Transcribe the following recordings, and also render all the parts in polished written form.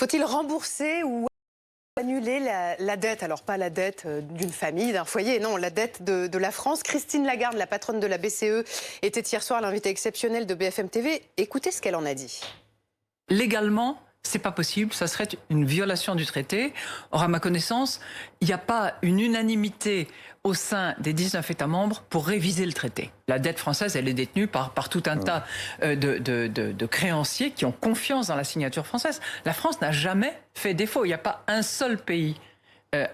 Faut-il rembourser ou annuler la dette? Alors pas la dette d'une famille, d'un foyer, non, la dette de la France. Christine Lagarde, la patronne de la BCE, était hier soir l'invitée exceptionnelle de BFM TV. Écoutez ce qu'elle en a dit. Légalement, c'est pas possible, ça serait une violation du traité. Or, à ma connaissance, il n'y a pas une unanimité au sein des 19 États membres pour réviser le traité. La dette française, elle est détenue par tout un tas de créanciers qui ont confiance dans la signature française. La France n'a jamais fait défaut. Il n'y a pas un seul pays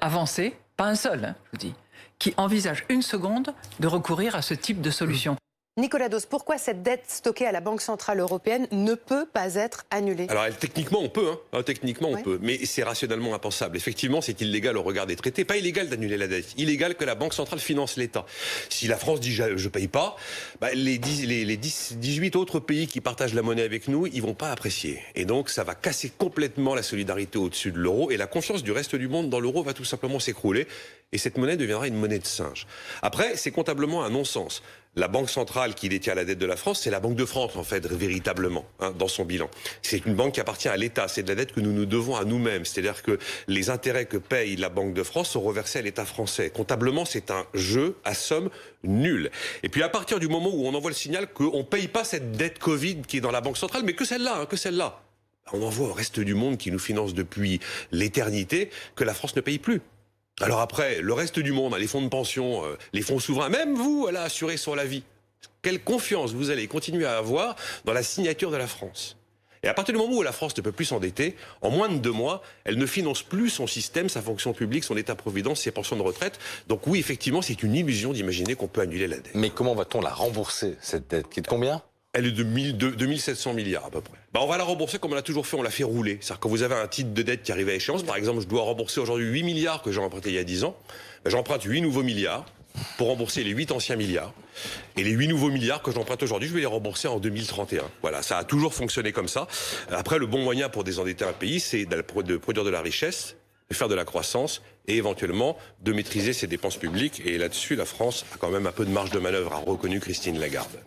avancé, pas un seul, je vous dis, qui envisage une seconde de recourir à ce type de solution. Nicolas Dos, pourquoi cette dette stockée à la Banque Centrale Européenne ne peut pas être annulée? Alors, techniquement, on peut. Techniquement, on peut. Mais c'est rationnellement impensable. Effectivement, c'est illégal au regard des traités. Pas illégal d'annuler la dette. Illégal que la Banque Centrale finance l'État. Si la France dit « je paye pas », les 18 autres pays qui partagent la monnaie avec nous, ils vont pas apprécier. Et donc, ça va casser complètement la solidarité au-dessus de l'euro. Et la confiance du reste du monde dans l'euro va tout simplement s'écrouler. Et cette monnaie deviendra une monnaie de singe. Après, c'est comptablement un non-sens. La Banque centrale qui détient la dette de la France, c'est la Banque de France, en fait, véritablement, dans son bilan. C'est une banque qui appartient à l'État. C'est de la dette que nous nous devons à nous-mêmes. C'est-à-dire que les intérêts que paye la Banque de France sont reversés à l'État français. Comptablement, c'est un jeu à somme nulle. Et puis, à partir du moment où on envoie le signal qu'on ne paye pas cette dette Covid qui est dans la Banque centrale, mais que celle-là, on envoie au reste du monde qui nous finance depuis l'éternité que la France ne paye plus. Alors après, le reste du monde, les fonds de pension, les fonds souverains, même vous, assurés sur la vie, quelle confiance vous allez continuer à avoir dans la signature de la France? Et à partir du moment où la France ne peut plus s'endetter, en moins de 2 mois, elle ne finance plus son système, sa fonction publique, son état-providence, ses pensions de retraite. Donc oui, effectivement, c'est une illusion d'imaginer qu'on peut annuler la dette. Mais comment va-t-on la rembourser, cette dette, qui est de combien? Elle est de 2700 milliards à peu près. On va la rembourser comme on l'a toujours fait, on l'a fait rouler. C'est-à-dire quand vous avez un titre de dette qui arrive à échéance, par exemple, je dois rembourser aujourd'hui 8 milliards que j'ai emprunté il y a 10 ans, j'emprunte 8 nouveaux milliards pour rembourser les 8 anciens milliards. Et les 8 nouveaux milliards que j'emprunte aujourd'hui, je vais les rembourser en 2031. Voilà, ça a toujours fonctionné comme ça. Après, le bon moyen pour désendetter un pays, c'est de produire de la richesse, de faire de la croissance et éventuellement de maîtriser ses dépenses publiques. Et là-dessus, la France a quand même un peu de marge de manœuvre, a reconnu Christine Lagarde.